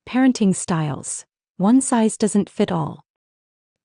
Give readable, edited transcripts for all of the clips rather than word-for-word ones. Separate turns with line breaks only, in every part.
Parenting styles. One size doesn't fit all.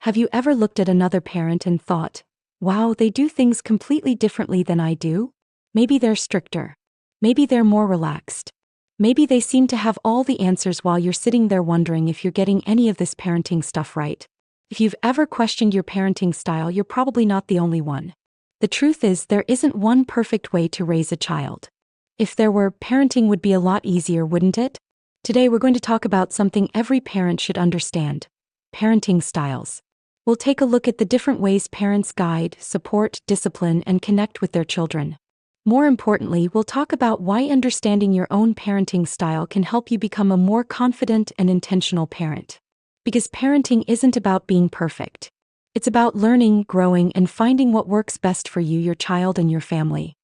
Have you ever looked at another parent and thought, wow, they do things completely differently than I do? Maybe they're stricter. Maybe they're more relaxed. Maybe they seem to have all the answers while you're sitting there wondering if you're getting any of this parenting stuff right. If you've ever questioned your parenting style, you're probably not the only one. The truth is, there isn't one perfect way to raise a child. If there were, parenting would be a lot easier, wouldn't it? Today we're going to talk about something every parent should understand: parenting styles. We'll take a look at the different ways parents guide, support, discipline, and connect with their children. More importantly, we'll talk about why understanding your own parenting style can help you become a more confident and intentional parent. Because parenting isn't about being perfect. It's about learning, growing, and finding what works best for you, your child, and your family.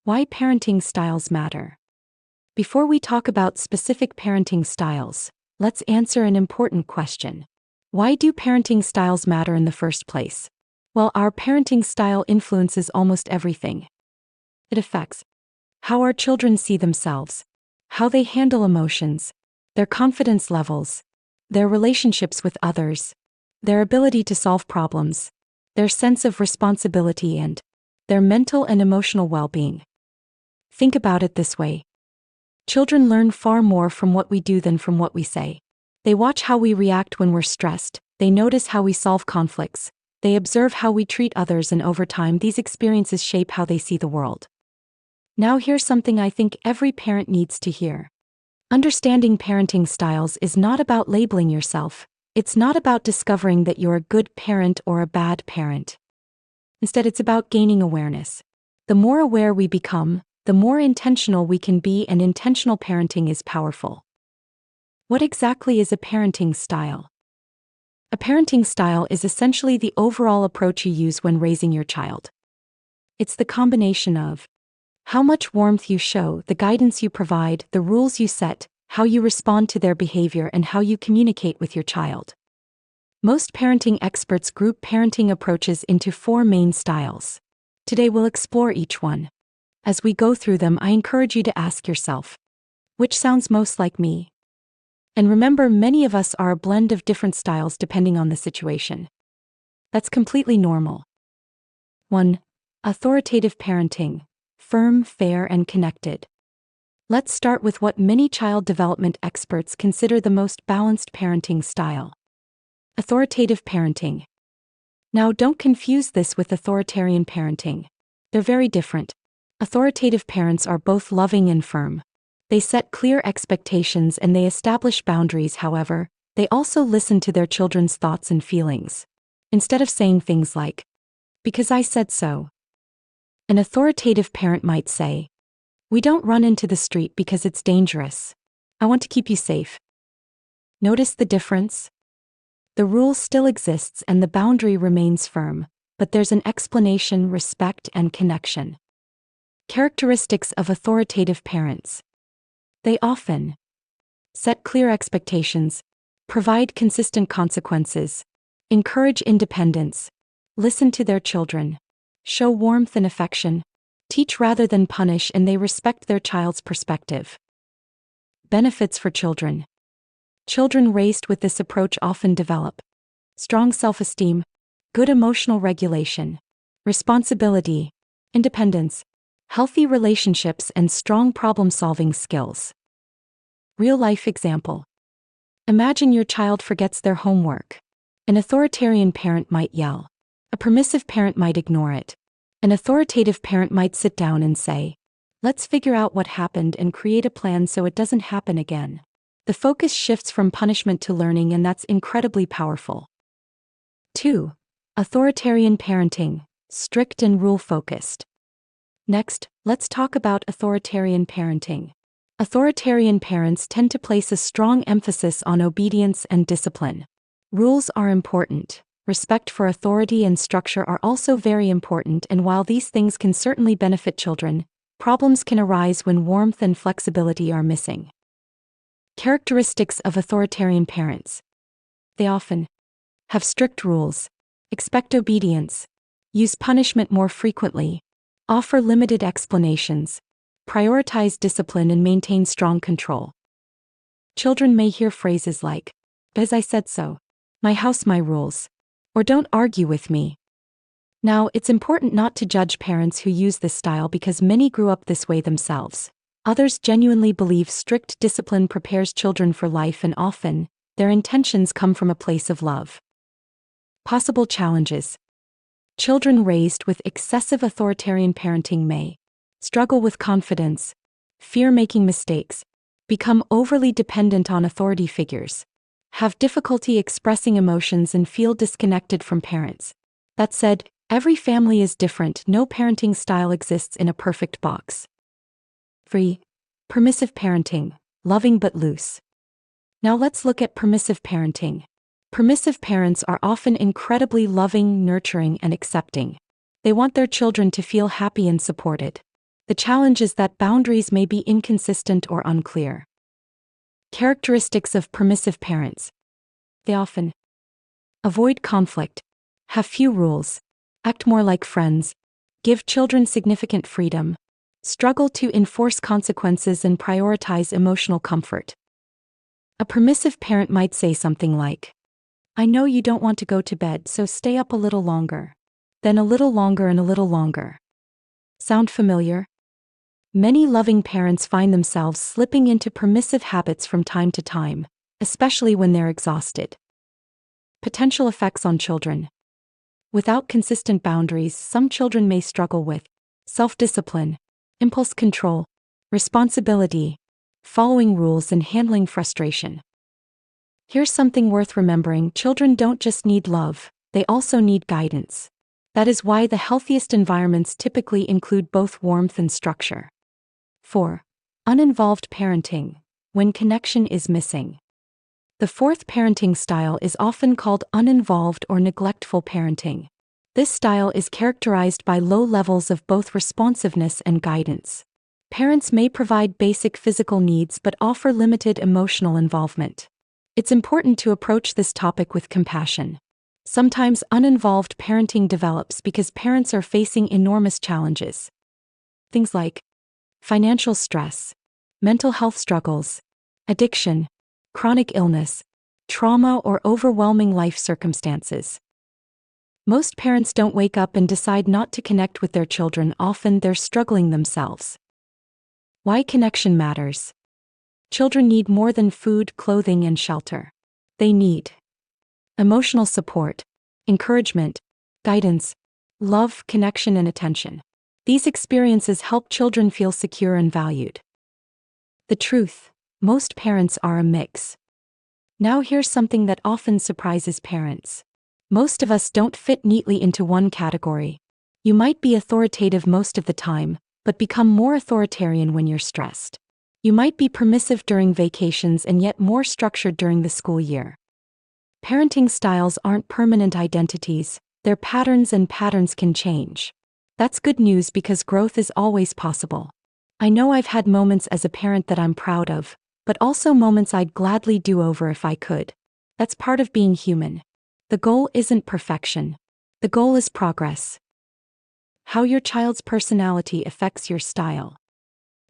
Why parenting styles matter. Before we talk about specific parenting styles, let's answer an important question. Why do parenting styles matter in the first place? Well, our parenting style influences almost everything. It affects how our children see themselves, how they handle emotions, their confidence levels, their relationships with others, their ability to solve problems, their sense of responsibility, and their mental and emotional well-being. Think about it this way. Children learn far more from what we do than from what we say. They watch how we react when we're stressed, they notice how we solve conflicts, they observe how we treat others, and over time these experiences shape how they see the world. Now here's something I think every parent needs to hear. Understanding parenting styles is not about labeling yourself. It's not about discovering that you're a good parent or a bad parent. Instead, it's about gaining awareness. The more aware we become, the more intentional we can be, and intentional parenting is powerful. What exactly is a parenting style? A parenting style is essentially the overall approach you use when raising your child. It's the combination of how much warmth you show, the guidance you provide, the rules you set, how you respond to their behavior, and how you communicate with your child. Most parenting experts group parenting approaches into 4 main styles. Today we'll explore each one. As we go through them, I encourage you to ask yourself, which sounds most like me? And remember, many of us are a blend of different styles depending on the situation. That's completely normal. 1. Authoritative parenting. Firm, fair, and connected. Let's start with what many child development experts consider the most balanced parenting style: authoritative parenting. Now, don't confuse this with authoritarian parenting. They're very different. Authoritative parents are both loving and firm. They set clear expectations and they establish boundaries. However, they also listen to their children's thoughts and feelings. Instead of saying things like, "Because I said so," an authoritative parent might say, "We don't run into the street because it's dangerous. I want to keep you safe." Notice the difference? The rule still exists and the boundary remains firm, but there's an explanation, respect, and connection. Characteristics of authoritative parents. They often set clear expectations, provide consistent consequences, encourage independence, listen to their children, show warmth and affection, teach rather than punish, and they respect their child's perspective. Benefits for children. Children raised with this approach often develop strong self-esteem, good emotional regulation, responsibility, independence, healthy relationships, and strong problem-solving skills. Real-life example. Imagine your child forgets their homework. An authoritarian parent might yell. A permissive parent might ignore it. An authoritative parent might sit down and say, "Let's figure out what happened and create a plan so it doesn't happen again." The focus shifts from punishment to learning, and that's incredibly powerful. 2. Authoritarian parenting. Strict and rule-focused. Next, let's talk about authoritarian parenting. Authoritarian parents tend to place a strong emphasis on obedience and discipline. Rules are important. Respect for authority and structure are also very important, and while these things can certainly benefit children, problems can arise when warmth and flexibility are missing. Characteristics of authoritarian parents. They often have strict rules, expect obedience, use punishment more frequently, offer limited explanations, prioritize discipline, and maintain strong control. Children may hear phrases like, "Because I said so," "My house, my rules," or "Don't argue with me." Now, it's important not to judge parents who use this style because many grew up this way themselves. Others genuinely believe strict discipline prepares children for life, and often, their intentions come from a place of love. Possible challenges. Children raised with excessive authoritarian parenting may struggle with confidence, fear making mistakes, become overly dependent on authority figures, have difficulty expressing emotions, and feel disconnected from parents. That said, every family is different. No parenting style exists in a perfect box. 3. Permissive parenting, loving but loose. Now let's look at permissive parenting. Permissive parents are often incredibly loving, nurturing, and accepting. They want their children to feel happy and supported. The challenge is that boundaries may be inconsistent or unclear. Characteristics of permissive parents. They often avoid conflict, have few rules, act more like friends, give children significant freedom, struggle to enforce consequences, and prioritize emotional comfort. A permissive parent might say something like, "I know you don't want to go to bed, so stay up a little longer. Then a little longer and a little longer." Sound familiar? Many loving parents find themselves slipping into permissive habits from time to time, especially when they're exhausted. Potential effects on children. Without consistent boundaries, some children may struggle with self-discipline, impulse control, responsibility, following rules, and handling frustration. Here's something worth remembering: children don't just need love, they also need guidance. That is why the healthiest environments typically include both warmth and structure. 4. Uninvolved parenting, when connection is missing. The fourth parenting style is often called uninvolved or neglectful parenting. This style is characterized by low levels of both responsiveness and guidance. Parents may provide basic physical needs but offer limited emotional involvement. It's important to approach this topic with compassion. Sometimes uninvolved parenting develops because parents are facing enormous challenges. Things like financial stress, mental health struggles, addiction, chronic illness, trauma, or overwhelming life circumstances. Most parents don't wake up and decide not to connect with their children. Often they're struggling themselves. Why connection matters. Children need more than food, clothing, and shelter. They need emotional support, encouragement, guidance, love, connection, and attention. These experiences help children feel secure and valued. The truth: most parents are a mix. Now here's something that often surprises parents. Most of us don't fit neatly into one category. You might be authoritative most of the time, but become more authoritarian when you're stressed. You might be permissive during vacations and yet more structured during the school year. Parenting styles aren't permanent identities, they're patterns, and patterns can change. That's good news because growth is always possible. I know I've had moments as a parent that I'm proud of, but also moments I'd gladly do over if I could. That's part of being human. The goal isn't perfection. The goal is progress. How your child's personality affects your style.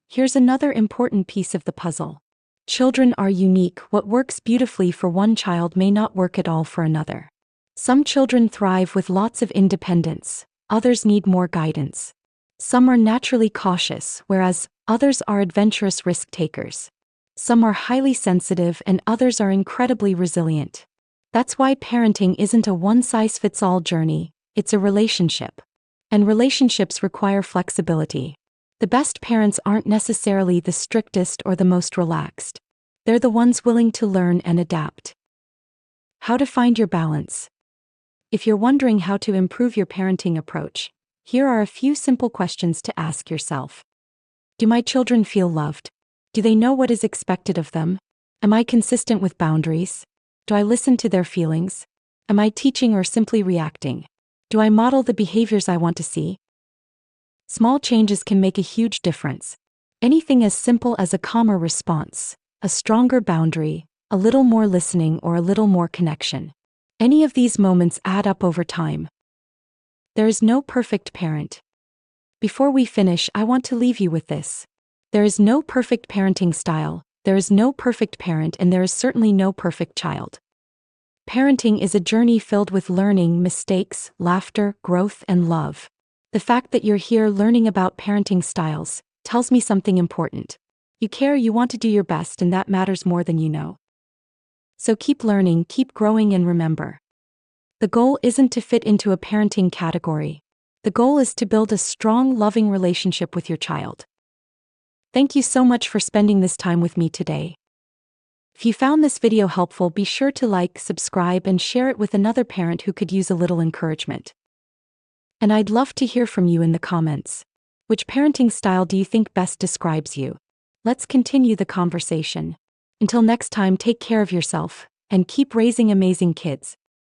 Here's another important piece of the puzzle. Children are unique. What works beautifully for one child may not work at all for another. Some children thrive with lots of independence, others need more guidance. Some are naturally cautious, whereas others are adventurous risk takers. Some are highly sensitive and others are incredibly resilient. That's why parenting isn't a one-size-fits-all journey, it's a relationship. And relationships require flexibility. The best parents aren't necessarily the strictest or the most relaxed. They're the ones willing to learn and adapt. How to find your balance. If you're wondering how to improve your parenting approach, here are a few simple questions to ask yourself. Do my children feel loved? Do they know what is expected of them? Am I consistent with boundaries? Do I listen to their feelings? Am I teaching or simply reacting? Do I model the behaviors I want to see? Small changes can make a huge difference. Anything as simple as a calmer response, a stronger boundary, a little more listening, or a little more connection. Any of these moments add up over time. There is no perfect parent. Before we finish, I want to leave you with this. There is no perfect parenting style, There is no perfect parent and there is certainly no perfect child. Parenting is a journey filled with learning, mistakes, laughter, growth, and love. The fact that you're here learning about parenting styles tells me something important. You care, you want to do your best, and that matters more than you know. So keep learning, keep growing, and remember, the goal isn't to fit into a parenting category. The goal is to build a strong, loving relationship with your child. Thank you so much for spending this time with me today. If you found this video helpful, be sure to like, subscribe, and share it with another parent who could use a little encouragement. And I'd love to hear from you in the comments. Which parenting style do you think best describes you? Let's continue the conversation. Until next time, take care of yourself and keep raising amazing kids.